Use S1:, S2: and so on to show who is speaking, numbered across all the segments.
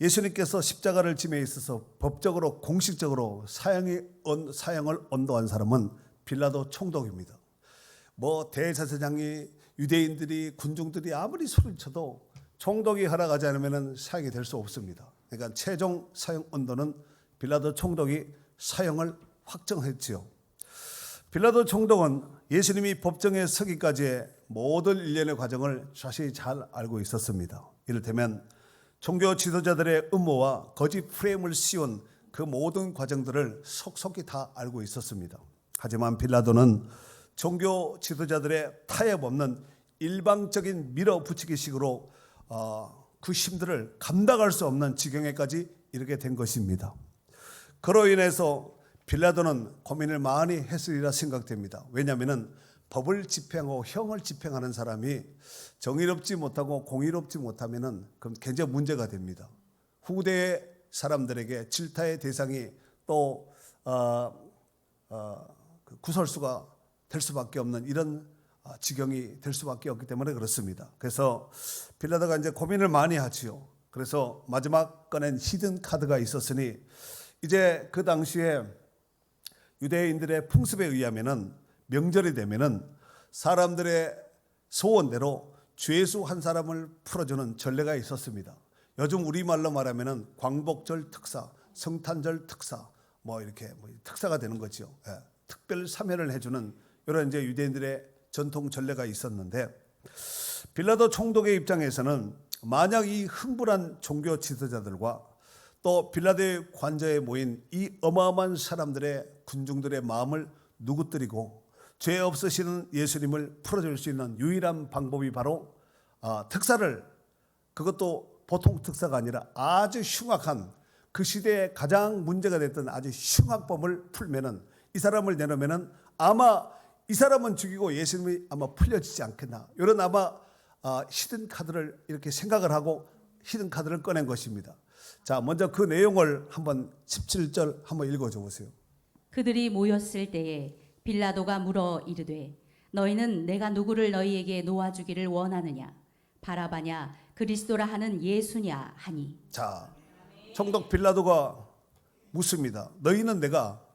S1: 예수님께서 십자가를 짐에 있어서 법적으로 공식적으로 사형을 언도한 사람은 빌라도 총독입니다. 대제사장이 유대인들이 군중들이 아무리 소리를 쳐도 총독이 허락하지 않으면 사형이 될 수 없습니다. 그러니까 최종 사형 언도는 빌라도 총독이 사형을 확정했지요. 빌라도 총독은 예수님이 법정에 서기까지의 모든 일련의 과정을 자세히 잘 알고 있었습니다. 이를테면 종교 지도자들의 음모와 거짓 프레임을 씌운 그 모든 과정들을 속속히 다 알고 있었습니다. 하지만 빌라도는 종교 지도자들의 타협 없는 일방적인 밀어붙이기식으로 그 힘들을 감당할 수 없는 지경에까지 이르게 된 것입니다. 그로 인해서 빌라도는 고민을 많이 했으리라 생각됩니다. 왜냐하면 법을 집행하고 형을 집행하는 사람이 정의롭지 못하고 공의롭지 못하면 그럼 굉장히 문제가 됩니다. 후대의 사람들에게 질타의 대상이 또 구설수가 될 수밖에 없는 이런 지경이 될 수밖에 없기 때문에 그렇습니다. 그래서 빌라도가 이제 고민을 많이 하지요. 그래서 마지막 꺼낸 히든 카드가 있었으니 이제 그 당시에 유대인들의 풍습에 의하면은 명절이 되면은 사람들의 소원대로 죄수 한 사람을 풀어주는 전례가 있었습니다. 요즘 우리말로 말하면은 광복절 특사, 성탄절 특사, 이렇게 특사가 되는 거죠. 특별 사면을 해주는 이런 이제 유대인들의 전통 전례가 있었는데 빌라도 총독의 입장에서는 만약 이 흥분한 종교 지도자들과 또 빌라도의 관저에 모인 이 어마어마한 사람들의 군중들의 마음을 누구뜨리고 죄 없으시는 예수님을 풀어줄 수 있는 유일한 방법이 바로 특사를, 그것도 보통 특사가 아니라 아주 흉악한 그 시대에 가장 문제가 됐던 아주 흉악범을 풀면은 이 사람을 내놓으면은 아마 이 사람은 죽이고 예수님이 아마 풀려지지 않겠나, 이런 아마 히든 카드를 이렇게 생각을 하고 히든 카드를 꺼낸 것입니다. 자, 먼저 그 내용을 한번 17절 한번 읽어줘 보세요.
S2: 그들이 모였을 때에 빌라도가 물어 이르되 너희는 내가 누구를 너희에게 놓아주기를 원하느냐, 바라바냐 그리스도라 하는 예수냐 하니.
S1: 자, 총독 빌라도가 묻습니다. 너희는 내가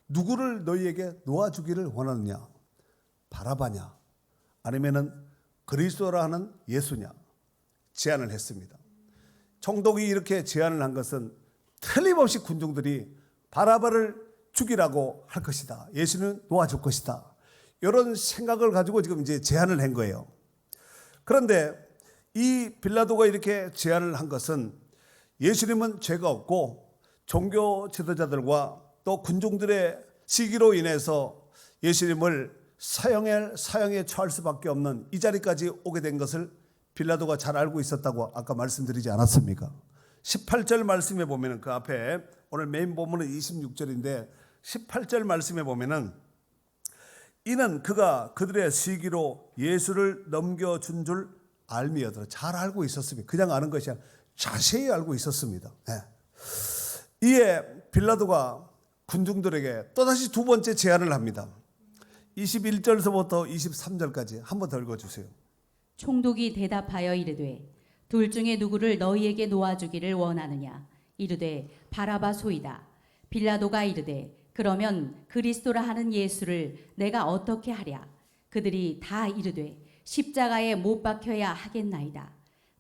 S1: 누구를 너희에게 놓아주기를 원하느냐, 바라바냐 아니면은 그리스도라 하는 예수냐, 제안을 했습니다. 총독이 이렇게 제안을 한 것은 틀림없이 군중들이 바라바를 죽이라고 할 것이다, 예수는 놓아줄 것이다, 이런 생각을 가지고 지금 이제 제안을 한 거예요. 그런데 이 빌라도가 이렇게 제안을 한 것은 예수님은 죄가 없고 종교 지도자들과 또 군중들의 시기로 인해서 예수님을 사형에 처할 수밖에 없는 이 자리까지 오게 된 것을 빌라도가 잘 알고 있었다고 아까 말씀드리지 않았습니까? 18절 말씀에 보면 그 앞에 오늘 메인 본문은 26절인데 18절 말씀에 보면은 이는 그가 그들의 시기로 예수를 넘겨준 줄 알미여더라. 잘 알고 있었습니다. 그냥 아는 것이 아니라 자세히 알고 있었습니다. 이에 빌라도가 군중들에게 또다시 두 번째 제안을 합니다. 21절서부터 23절까지 한 번 더 읽어주세요.
S2: 총독이 대답하여 이르되 둘 중에 누구를 너희에게 놓아주기를 원하느냐, 이르되 바라바소이다. 빌라도가 이르되 그러면 그리스도라 하는 예수를 내가 어떻게 하랴. 그들이 다 이르되 십자가에 못 박혀야 하겠나이다.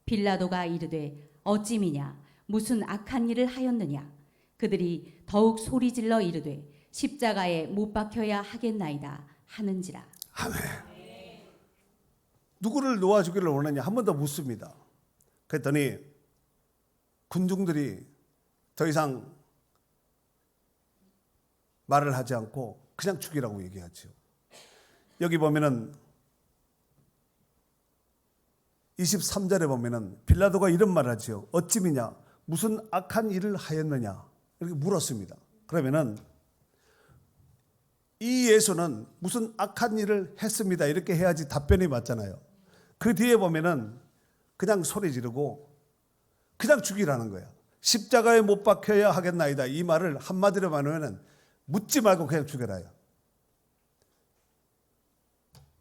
S2: 빌라도가 이르되 어찌미냐, 무슨 악한 일을 하였느냐. 그들이 더욱 소리질러 이르되 십자가에 못 박혀야 하겠나이다 하는지라.
S1: 아멘. 누구를 놓아주기를 원하냐 한 번 더 묻습니다. 그랬더니 군중들이 더 이상 말을 하지 않고 그냥 죽이라고 얘기하죠. 여기 보면은 23절에 보면은 빌라도가 이런 말을 하죠. 어찌미냐, 무슨 악한 일을 하였느냐 이렇게 물었습니다. 그러면은 이 예수는 무슨 악한 일을 했습니다 이렇게 해야지 답변이 맞잖아요. 그 뒤에 보면은 그냥 소리 지르고 그냥 죽이라는 거야. 십자가에 못 박혀야 하겠나이다, 이 말을 한마디로 말하면은 묻지 말고 그냥 죽여라요.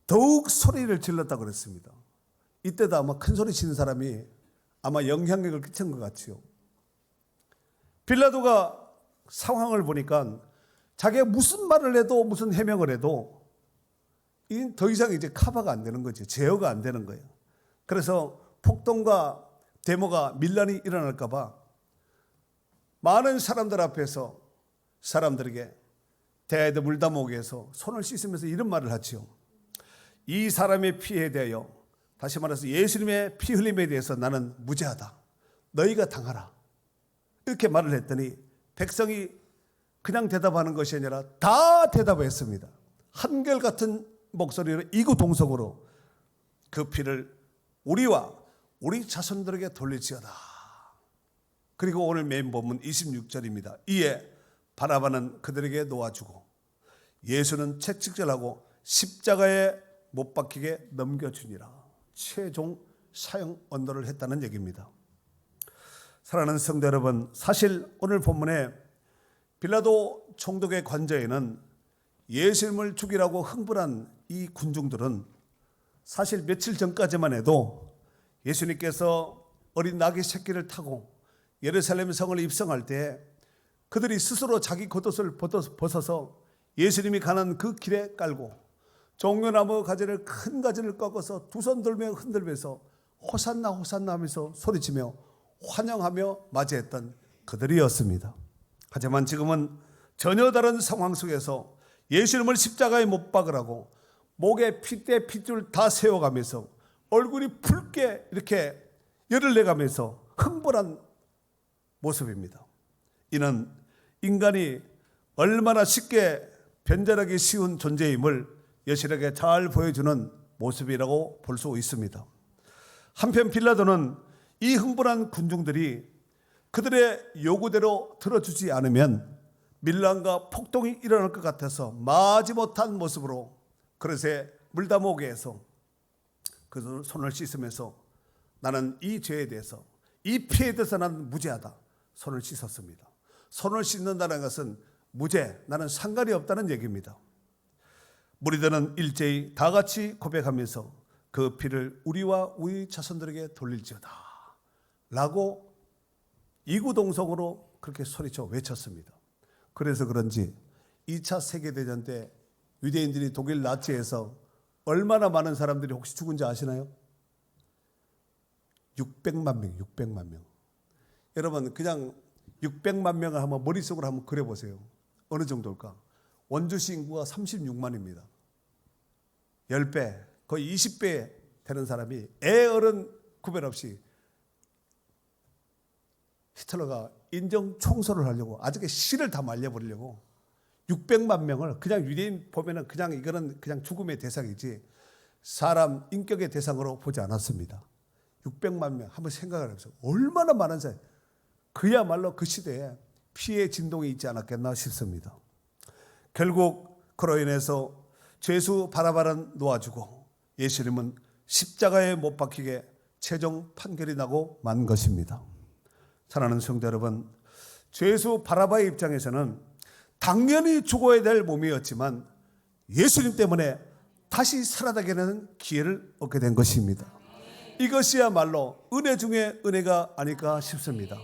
S1: 더욱 소리를 질렀다고 그랬습니다. 이때도 아마 큰 소리 치는 사람이 아마 영향력을 끼친 것 같지요. 빌라도가 상황을 보니까 자기가 무슨 말을 해도 무슨 해명을 해도 더 이상 이제 커버가 안 되는 거죠. 제어가 안 되는 거예요. 그래서 폭동과 데모가 밀란이 일어날까 봐 많은 사람들 앞에서 사람들에게 대도 물다목에서 손을 씻으면서 이런 말을 하지요. 이 사람의 피에 대하여, 다시 말해서 예수님의 피 흘림에 대해서 나는 무죄하다. 너희가 당하라. 이렇게 말을 했더니 백성이 그냥 대답하는 것이 아니라 다 대답했습니다. 한결같은 목소리로 이구동성으로 그 피를 우리와 우리 자손들에게 돌릴지어다. 그리고 오늘 메인 본문 26절입니다. 이에 바라바는 그들에게 놓아주고 예수는 채찍질하고 십자가에 못 박히게 넘겨주니라. 최종 사형 언도를 했다는 얘기입니다. 사랑하는 성도 여러분, 사실 오늘 본문에 빌라도 총독의 관저에는 예수님을 죽이라고 흥분한 이 군중들은 사실 며칠 전까지만 해도 예수님께서 어린 나귀 새끼를 타고 예루살렘 성을 입성할 때 그들이 스스로 자기 겉옷을 벗어서 예수님이 가는 그 길에 깔고 종려나무 가지를 큰 가지를 꺾어서 두 손 들며 흔들면서 호산나 호산나 하면서 소리치며 환영하며 맞이했던 그들이었습니다. 하지만 지금은 전혀 다른 상황 속에서 예수님을 십자가에 못 박으라고 목에 핏대 핏줄 다 세워가면서 얼굴이 붉게 이렇게 열을 내가면서 흥분한 모습입니다. 이는 인간이 얼마나 쉽게 변절하기 쉬운 존재임을 여실하게 잘 보여주는 모습이라고 볼 수 있습니다. 한편 빌라도는 이 흥분한 군중들이 그들의 요구대로 들어주지 않으면 밀란과 폭동이 일어날 것 같아서 마지못한 모습으로 그릇에 물다목에서 그 손을 씻으면서 나는 이 죄에 대해서, 이 피해에 대해서 나는 무죄하다. 손을 씻었습니다. 손을 씻는다는 것은 무죄, 나는 상관이 없다는 얘기입니다. 무리들은 일제히 다 같이 고백하면서 그 피를 우리와 우리 자손들에게 돌릴지어다 라고 이구동성으로 그렇게 소리쳐 외쳤습니다. 그래서 그런지 2차 세계대전 때 유대인들이 독일 나치에서 얼마나 많은 사람들이 혹시 죽은지 아시나요? 600만 명, 600만 명. 여러분 그냥 600만 명을 한번 머릿속으로 한번 그려보세요. 어느 정도일까? 원주시 인구가 36만입니다. 10배, 거의 20배 되는 사람이 애 어른 구별 없이 히틀러가 인정 총선을 하려고 아직의 씨를 다 말려버리려고 600만 명을 그냥 유대인 보면은 그냥 이거는 그냥 죽음의 대상이지 사람 인격의 대상으로 보지 않았습니다. 600만 명 한번 생각을 해보세요. 얼마나 많은 사람, 그야말로 그 시대에 피해 진동이 있지 않았겠나 싶습니다. 결국 그로 인해서 죄수 바라바는 놓아주고 예수님은 십자가에 못 박히게 최종 판결이 나고 만 것입니다. 사랑하는 성도 여러분, 죄수 바라바의 입장에서는 당연히 죽어야 될 몸이었지만 예수님 때문에 다시 살아나게 되는 기회를 얻게 된 것입니다. 이것이야말로 은혜 중에 은혜가 아닐까 싶습니다.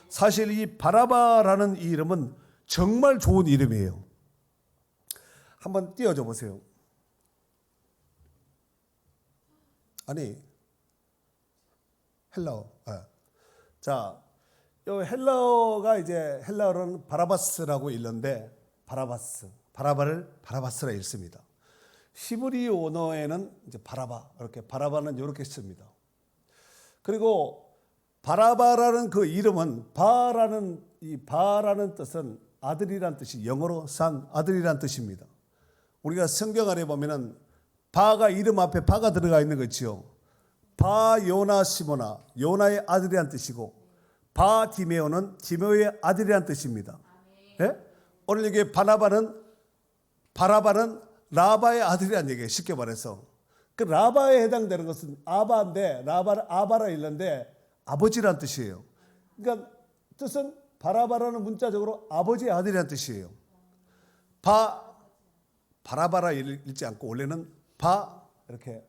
S1: 사실 이 바라바라는 이 이름은 정말 좋은 이름이에요. 한번 띄워줘 보세요. 아니 헬라어. 자, 요 헬라어가 이제 헬라어로는 바라바스라고 읽는데 바라바를 바라바스라 읽습니다. 히브리 언어에는 이제 바라바, 이렇게 바라바는 이렇게 씁니다. 그리고 바라바라는 그 이름은 바라는 뜻은 아들이란 뜻이 영어로 son, 아들이란 뜻입니다. 우리가 성경 안에 보면은 바가 이름 앞에 바가 들어가 있는 거 있죠. 바 요나 시모나, 요나의 아들이란 뜻이고 바 디메오는 디메오의 아들이란 뜻입니다. 네? 오늘 여기 바라바는 라바의 아들이란 얘기예요. 쉽게 말해서 그 라바에 해당되는 것은 아바인데 아바라 읽는데 아버지란 뜻이에요. 그러니까 뜻은 바라바라는 문자적으로 아버지의 아들이란 뜻이에요. 바라바라 읽지 않고 원래는 이렇게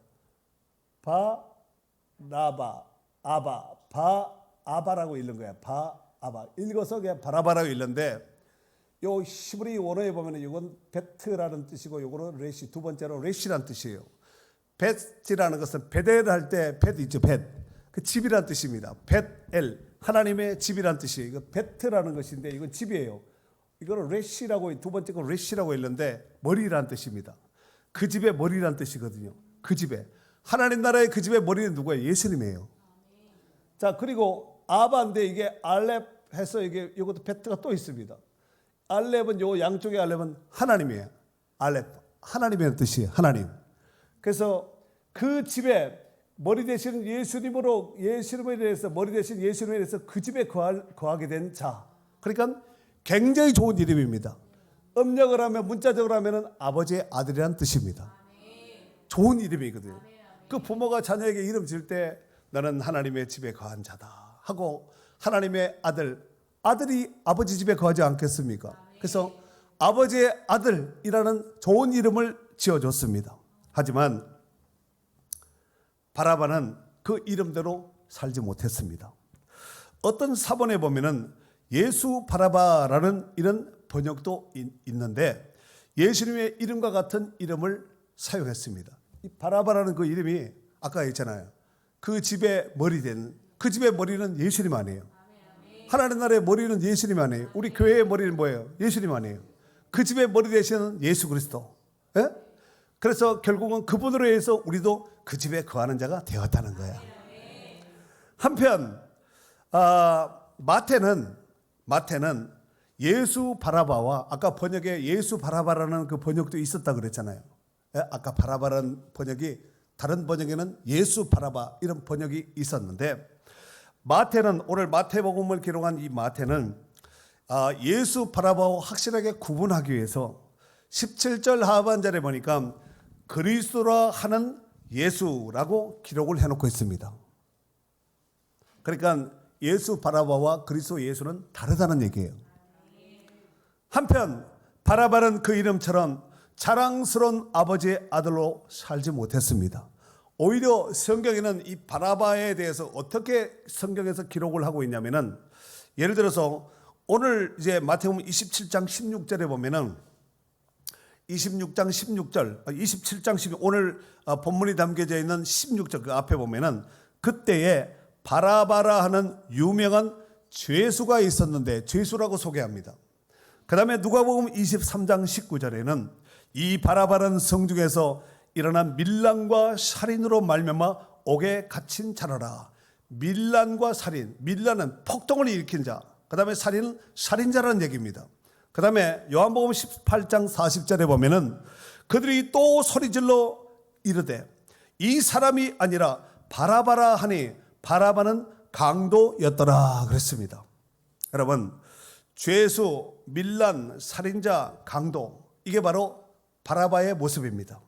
S1: 라바 아바 아바라고 읽는 거야. 아바. 읽어서 그냥 바라바라고 읽는데 요 히브리 원어에 보면은 이건 베트라는 뜻이고 요거는 레시, 두 번째로 레시라는 뜻이에요. 벳이라는 것은 베델 할 때 벳 있죠, 벳. 그 집이란 뜻입니다. 벳엘, 하나님의 집이란 뜻이에요. 이거 베트라는 것인데 이건 집이에요. 이거는 레시라고, 두 번째 거 레시라고 읽는데 머리란 뜻입니다. 그 집의 머리란 뜻이거든요. 그 집에. 하나님 나라의 그 집의 머리는 누구예요? 예수님이에요. 자, 그리고 아바인데 이게 알렙 해서 이게 이것도 베트가 또 있습니다. 알렙은 요 양쪽의 알렙은 하나님이에요. 알렙. 하나님의 뜻이에요. 하나님. 그래서 그 집에 머리 대신 예수님으로, 예수님에 대해서 머리 대신 예수님에 대해서 그 집에 거하게 된 자. 그러니까 굉장히 좋은 이름입니다. 음력을 하면, 문자적으로 하면은 아버지의 아들이라는 뜻입니다. 좋은 이름이거든요. 그 부모가 자녀에게 이름 지을 때 나는 하나님의 집에 거한 자다 하고 하나님의 아들이 아버지 집에 거하지 않겠습니까? 그래서 아버지의 아들이라는 좋은 이름을 지어줬습니다. 하지만 바라바는 그 이름대로 살지 못했습니다. 어떤 사본에 보면은 예수 바라바라는 이런 번역도 있는데 예수님의 이름과 같은 이름을 사용했습니다. 이 바라바라는 그 이름이 아까 했잖아요. 그 집의 머리 된, 그 집의 머리는 예수님 아니에요. 하나님 나라의 머리는 예수님 아니에요. 우리 교회의 머리는 뭐예요? 예수님 아니에요. 그 집의 머리 되시는 예수 그리스도. 예? 그래서 결국은 그분으로 해서 우리도 그 집에 거하는 자가 되었다는 거야. 한편 마태는 예수 바라바와 아까 번역에 예수 바라바라는 그 번역도 있었다 그랬잖아요. 아까 바라바라는 번역이 다른 번역에는 예수 바라바 이런 번역이 있었는데 마태는 오늘 마태복음을 기록한 이 마태는 예수 바라바와 확실하게 구분하기 위해서 17절 하반절에 보니까 그리스도라 하는 예수라고 기록을 해놓고 있습니다. 그러니까 예수 바라바와 그리스도 예수는 다르다는 얘기예요. 한편 바라바는 그 이름처럼 자랑스러운 아버지의 아들로 살지 못했습니다. 오히려 성경에는 이 바라바에 대해서 어떻게 성경에서 기록을 하고 있냐면은 예를 들어서 오늘 이제 마태복음 27장 16절에 보면은 26장 16절, 27장 16, 오늘 본문이 담겨져 있는 16절 그 앞에 보면은 그때에 바라바라 하는 유명한 죄수가 있었는데 죄수라고 소개합니다. 그 다음에 누가복음 23장 19절에는 이 바라바라는 성중에서 일어난 밀란과 살인으로 말미암아 옥에 갇힌 자라라. 밀란과 살인, 밀란은 폭동을 일으킨 자, 그 다음에 살인은 살인자라는 얘기입니다. 그 다음에 요한복음 18장 40절에 보면은 그들이 또 소리질러 이르되 이 사람이 아니라 바라바라 하니 바라바는 강도였더라 그랬습니다. 여러분, 죄수, 밀란, 살인자, 강도, 이게 바로 바라바의 모습입니다.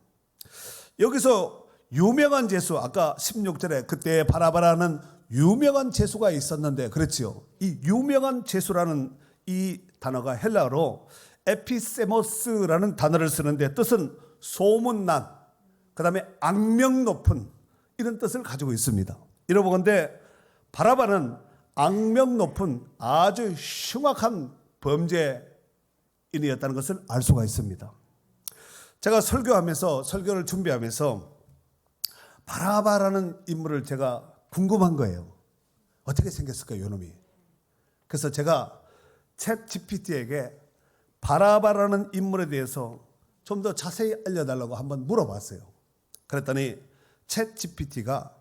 S1: 여기서 유명한 죄수, 아까 16절에 그때 바라바라는 유명한 죄수가 있었는데 그렇지요. 이 유명한 죄수라는 이 단어가 헬라어로 에피세모스라는 단어를 쓰는데 뜻은 소문난, 그 다음에 악명 높은 이런 뜻을 가지고 있습니다. 이러보건대 바라바는 악명 높은 아주 흉악한 범죄인이었다는 것을 알 수가 있습니다. 제가 설교를 준비하면서 바라바라는 인물을 제가 궁금한 거예요. 어떻게 생겼을까요, 이놈이? 그래서 제가 챗 GPT에게 바라바라는 인물에 대해서 좀 더 자세히 알려달라고 한번 물어봤어요. 그랬더니 챗 GPT가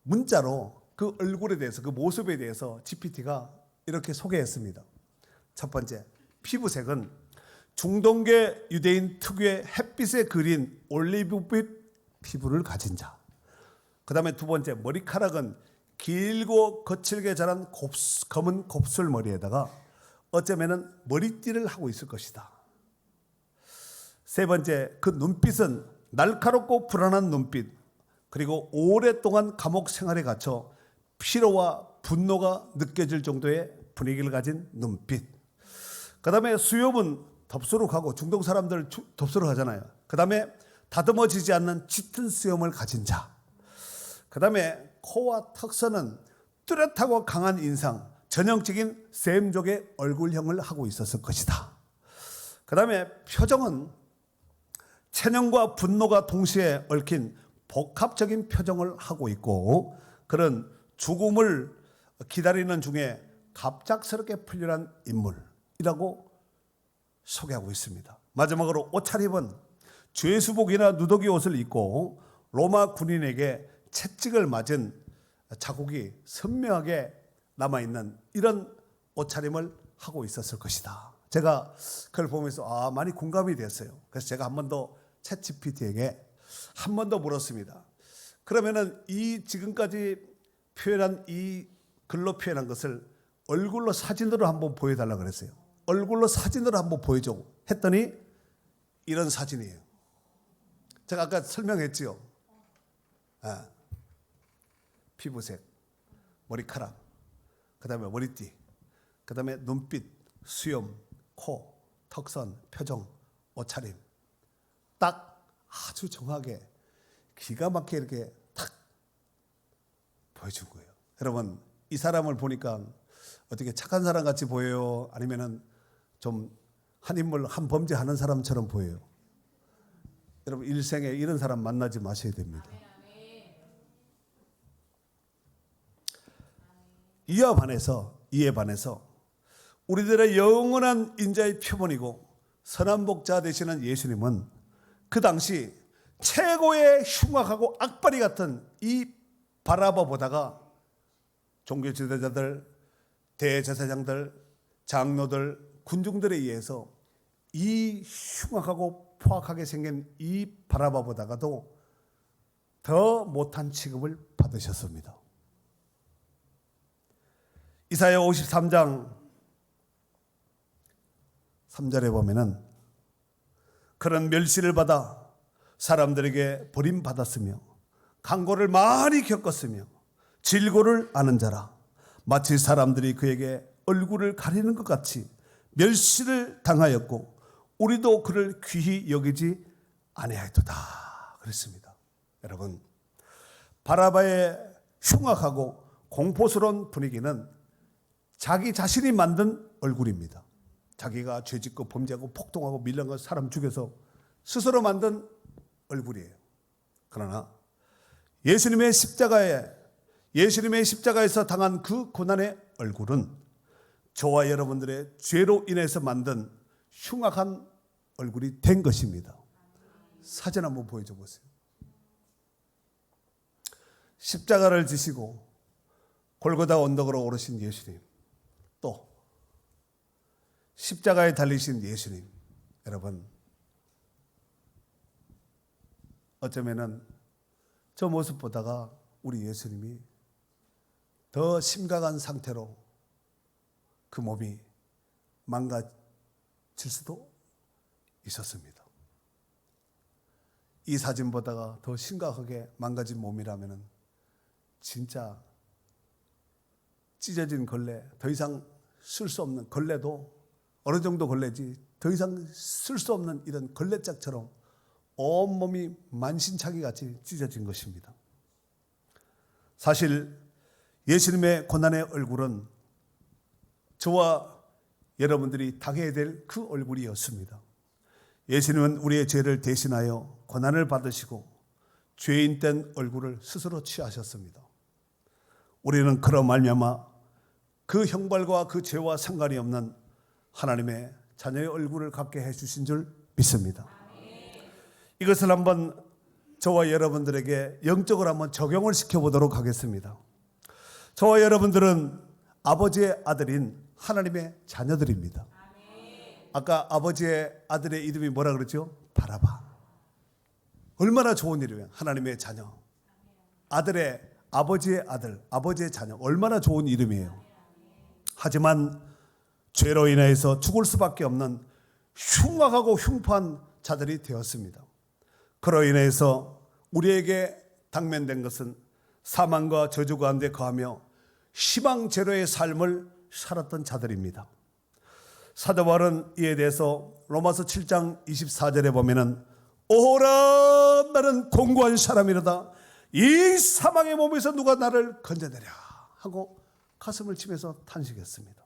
S1: 문자로 그 얼굴에 대해서, 그 모습에 대해서 GPT가 이렇게 소개했습니다. 첫 번째, 피부색은 중동계 유대인 특유의 햇빛에 그린 올리브빛 피부를 가진 자. 그 다음에 두 번째, 머리카락은 길고 거칠게 자란 검은 곱슬머리에다가 어쩌면은 머리띠를 하고 있을 것이다. 세 번째, 그 눈빛은 날카롭고 불안한 눈빛, 그리고 오랫동안 감옥 생활에 갇혀 피로와 분노가 느껴질 정도의 분위기를 가진 눈빛. 그 다음에 수염은 덥수룩하고, 중동 사람들 덥수룩하잖아요. 그 다음에 다듬어지지 않는 짙은 수염을 가진 자. 그 다음에 코와 턱선은 뚜렷하고 강한 인상, 전형적인 셈족의 얼굴형을 하고 있었을 것이다. 그 다음에 표정은 체념과 분노가 동시에 얽힌 복합적인 표정을 하고 있고, 그런 죽음을 기다리는 중에 갑작스럽게 풀려난 인물이라고 소개하고 있습니다. 마지막으로 옷차림은 죄수복이나 누더기 옷을 입고 로마 군인에게 채찍을 맞은 자국이 선명하게 남아있는 이런 옷차림을 하고 있었을 것이다. 제가 그걸 보면서 많이 공감이 됐어요. 그래서 제가 한 번 더 챗GPT에게 한 번 더 물었습니다. 그러면은 이 지금까지 표현한 이 글로 표현한 것을 얼굴로 사진으로 한번 보여달라고 그랬어요. 얼굴로 사진으로 한번 보여줘 했더니 이런 사진이에요. 제가 아까 설명했지요. 피부색, 머리카락, 그 다음에 머리띠, 그 다음에 눈빛, 수염, 코, 턱선, 표정, 옷차림 딱 아주 정확하게 기가 막히게 이렇게 탁 보여준 거예요. 여러분, 이 사람을 보니까 어떻게 착한 사람 같이 보여요? 아니면은 좀 한 인물 한 범죄 하는 사람처럼 보여요? 여러분, 일생에 이런 사람 만나지 마셔야 됩니다. 이에 반해서 우리들의 영원한 인자의 표본이고 선한 목자 되시는 예수님은 그 당시 최고의 흉악하고 악바리 같은 이 바라바보다가 종교 지도자들, 대제사장들, 장로들, 군중들에 의해서 이 흉악하고 포악하게 생긴 이 바라바보다가도 더 못한 취급을 받으셨습니다. 이사야 53장 3절에 보면은 그런 멸시를 받아 사람들에게 버림받았으며 강고를 많이 겪었으며 질고를 아는 자라, 마치 사람들이 그에게 얼굴을 가리는 것 같이 멸시를 당하였고 우리도 그를 귀히 여기지 아니하였도다 그랬습니다. 여러분, 바라바의 흉악하고 공포스러운 분위기는 자기 자신이 만든 얼굴입니다. 자기가 죄짓고 범죄하고 폭동하고 밀려가고 사람 죽여서 스스로 만든 얼굴이에요. 그러나 예수님의 십자가에서 당한 그 고난의 얼굴은 저와 여러분들의 죄로 인해서 만든 흉악한 얼굴이 된 것입니다. 사진 한번 보여줘 보세요. 십자가를 지시고 골고다 언덕으로 오르신 예수님, 또 십자가에 달리신 예수님. 여러분, 어쩌면은 저 모습 보다가 우리 예수님이 더 심각한 상태로 그 몸이 망가질 수도 있었습니다. 이 사진 보다가 더 심각하게 망가진 몸이라면은 진짜 찢어진 걸레, 더 이상 쓸 수 없는 걸레도 어느 정도 걸레지 더 이상 쓸 수 없는 이런 걸레짝처럼 온몸이 만신창이 같이 찢어진 것입니다. 사실 예수님의 고난의 얼굴은 저와 여러분들이 당해야 될 그 얼굴이었습니다. 예수님은 우리의 죄를 대신하여 고난을 받으시고 죄인 된 얼굴을 스스로 취하셨습니다. 우리는 그런 말미암아 그 형벌과 그 죄와 상관이 없는 하나님의 자녀의 얼굴을 갖게 해주신 줄 믿습니다. 이것을 한번 저와 여러분들에게 영적으로 한번 적용을 시켜보도록 하겠습니다. 저와 여러분들은 아버지의 아들인 하나님의 자녀들입니다. 아까 아버지의 아들의 이름이 뭐라 그랬죠? 바라바. 얼마나 좋은 이름이에요. 하나님의 자녀. 아버지의 아들, 아버지의 자녀. 얼마나 좋은 이름이에요. 하지만 죄로 인해서 죽을 수밖에 없는 흉악하고 흉포한 자들이 되었습니다. 그로 인해서 우리에게 당면된 것은 사망과 저주 가운데 거하며 희망 제로의 삶을 살았던 자들입니다. 사도 바울은 이에 대해서 로마서 7장 24절에 보면은 오호라 나는 공고한 사람이로다 이 사망의 몸에서 누가 나를 건져내랴 하고 가슴을 치면서 탄식했습니다.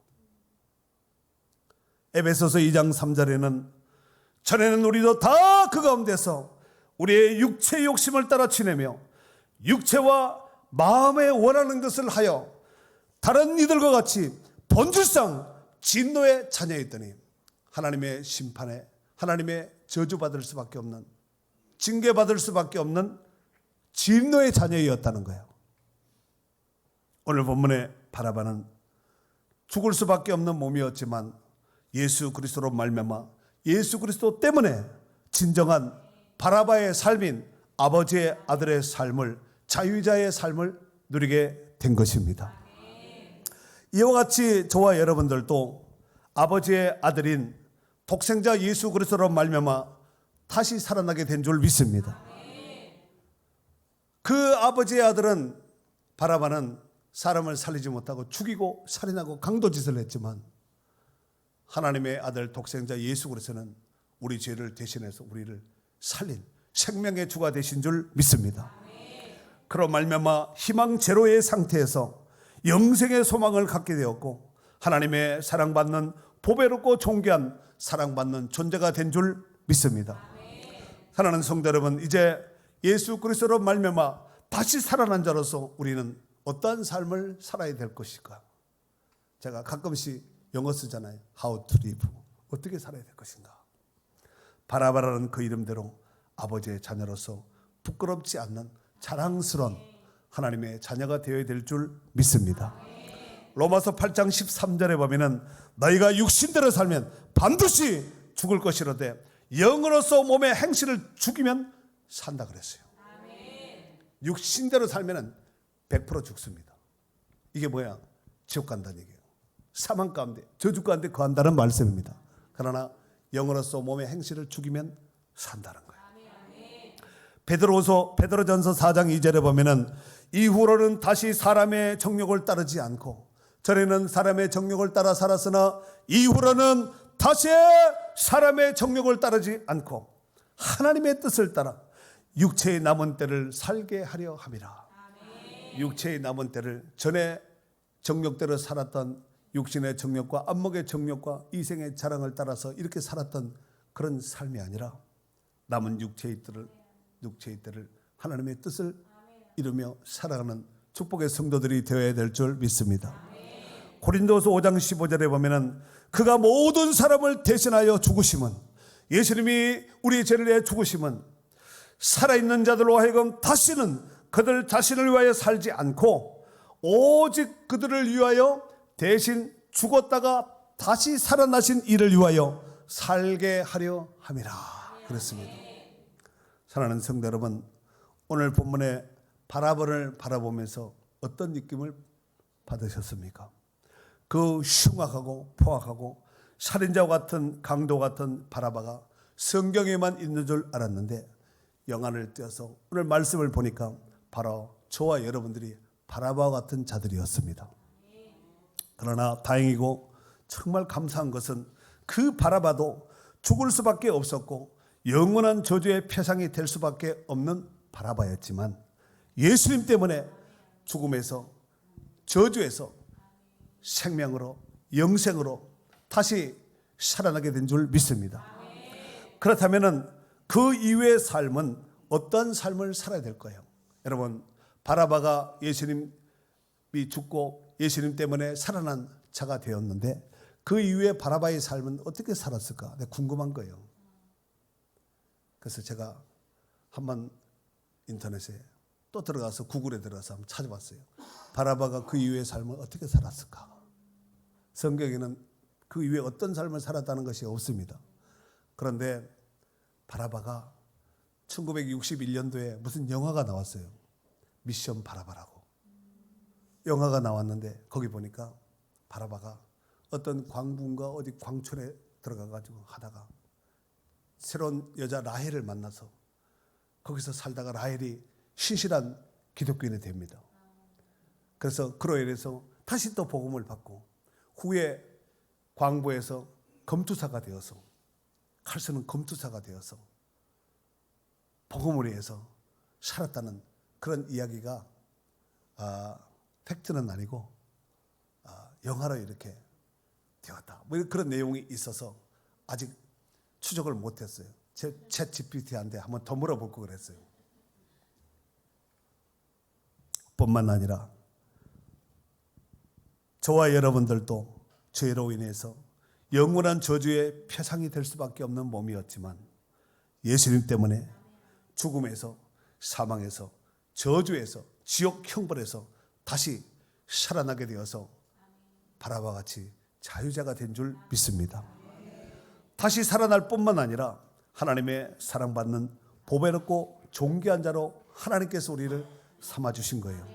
S1: 에베소서 2장 3절에는 전에는 우리도 다 그 가운데서 우리의 육체의 욕심을 따라 지내며 육체와 마음에 원하는 것을 하여 다른 이들과 같이 본질상 진노의 자녀였더니 하나님의 심판에, 하나님의 저주받을 수밖에 없는, 징계받을 수밖에 없는 진노의 자녀였다는 거예요. 오늘 본문의 바라바는 죽을 수밖에 없는 몸이었지만 예수 그리스도로 말미암아 예수 그리스도 때문에 진정한 바라바의 삶인 아버지의 아들의 삶을, 자유자의 삶을 누리게 된 것입니다. 이와 같이 저와 여러분들도 아버지의 아들인 독생자 예수 그리스도로 말미암아 다시 살아나게 된 줄 믿습니다. 그 아버지의 아들은 바라바는 사람을 살리지 못하고 죽이고 살인하고 강도짓을 했지만 하나님의 아들 독생자 예수 그리스도는 우리 죄를 대신해서 우리를 살린 생명의 주가 되신 줄 믿습니다. 그로 말미암아 희망 제로의 상태에서 영생의 소망을 갖게 되었고 하나님의 사랑받는 보배롭고 존귀한 사랑받는 존재가 된 줄 믿습니다. 사랑하는 성도 여러분, 이제 예수 그리스도로 말미암아 다시 살아난 자로서 우리는 어떠한 삶을 살아야 될 것일까? 제가 가끔씩 영어 쓰잖아요. How to live. 어떻게 살아야 될 것인가? 바라바라는 그 이름대로 아버지의 자녀로서 부끄럽지 않는 자랑스러운 하나님의 자녀가 되어야 될 줄 믿습니다. 로마서 8장 13절에 보면은 너희가 육신대로 살면 반드시 죽을 것이로되 영으로서 몸의 행실을 죽이면 산다 그랬어요. 육신대로 살면은 100% 죽습니다. 이게 뭐야? 지옥 간다는 얘기예요. 사망 가운데, 저주 가운데 거한다는 말씀입니다. 그러나 영으로서 몸의 행실을 죽이면 산다는 거예요. 베드로전서 4장 2절에 보면은 이후로는 다시 사람의 정욕을 따르지 않고 전에는 사람의 정욕을 따라 살았으나 이후로는 다시 사람의 정욕을 따르지 않고 하나님의 뜻을 따라 육체의 남은 때를 살게 하려 함이라. 육체의 남은 때를 전에 정욕대로 살았던 육신의 정욕과 안목의 정욕과 이생의 자랑을 따라서 이렇게 살았던 그런 삶이 아니라 남은 육체의 때를 하나님의 뜻을 이루며 살아가는 축복의 성도들이 되어야 될 줄 믿습니다. 고린도서 5장 15절에 보면은 그가 모든 사람을 대신하여 죽으심은, 예수님이 우리 죄를 위해 죽으심은 살아있는 자들로 하여금 다시는 그들 자신을 위하여 살지 않고 오직 그들을 위하여 대신 죽었다가 다시 살아나신 이를 위하여 살게 하려 함이라 그랬습니다. 사랑하는 성도 여러분, 오늘 본문의 바라바를 바라보면서 어떤 느낌을 받으셨습니까? 그 흉악하고 포악하고 살인자와 같은 강도 같은 바라바가 성경에만 있는 줄 알았는데 영안을 띄어서 오늘 말씀을 보니까 바로 저와 여러분들이 바라바와 같은 자들이었습니다. 그러나 다행이고 정말 감사한 것은 그 바라바도 죽을 수밖에 없었고 영원한 저주의 표상이 될 수밖에 없는 바라바였지만 예수님 때문에 죽음에서 저주에서 생명으로 영생으로 다시 살아나게 된 줄 믿습니다. 그렇다면 그 이후의 삶은 어떤 삶을 살아야 될 거예요? 여러분, 바라바가 예수님이 죽고 예수님 때문에 살아난 자가 되었는데 그 이후에 바라바의 삶은 어떻게 살았을까? 궁금한 거예요. 그래서 제가 한번 인터넷에 또 들어가서 구글에 들어가서 한번 찾아봤어요. 바라바가 그 이후의 삶을 어떻게 살았을까? 성경에는 그 이후에 어떤 삶을 살았다는 것이 없습니다. 그런데 바라바가 1961년도에 무슨 영화가 나왔어요. 미션 바라바라고. 영화가 나왔는데 거기 보니까 바라바가 어떤 광분과 어디 광촌에 들어가가지고 하다가 새로운 여자 라헬을 만나서 거기서 살다가 라헬이 신실한 기독교인이 됩니다. 그래서 그로 인해서 다시 또 복음을 받고 후에 광부에서 검투사가 되어서 칼 쓰는 검투사가 되어서 복음을 위해서 살았다는 그런 이야기가 팩트는 아니고 영화로 이렇게 되었다. 뭐 그런 내용이 있어서 아직 추적을 못했어요. 제 챗 GPT한테 한번 더 물어볼 거 그랬어요. 뿐만 아니라 저와 여러분들도 죄로 인해서 영원한 저주의 표상이 될 수밖에 없는 몸이었지만 예수님 때문에 죽음에서 사망에서 저주에서 지옥 형벌에서 다시 살아나게 되어서 바라바 같이 자유자가 된 줄 믿습니다. 다시 살아날 뿐만 아니라 하나님의 사랑받는 보배롭고 존귀한 자로 하나님께서 우리를 삼아주신 거예요.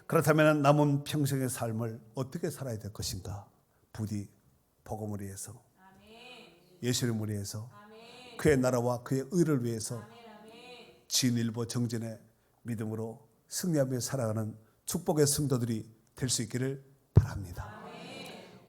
S1: 그렇다면 남은 평생의 삶을 어떻게 살아야 될 것인가? 부디 복음을 위해서, 예수님을 위해서, 그의 나라와 그의 의를 위해서 진일보 정진의 믿음으로 승리하며 살아가는 축복의 성도들이 될 수 있기를 바랍니다.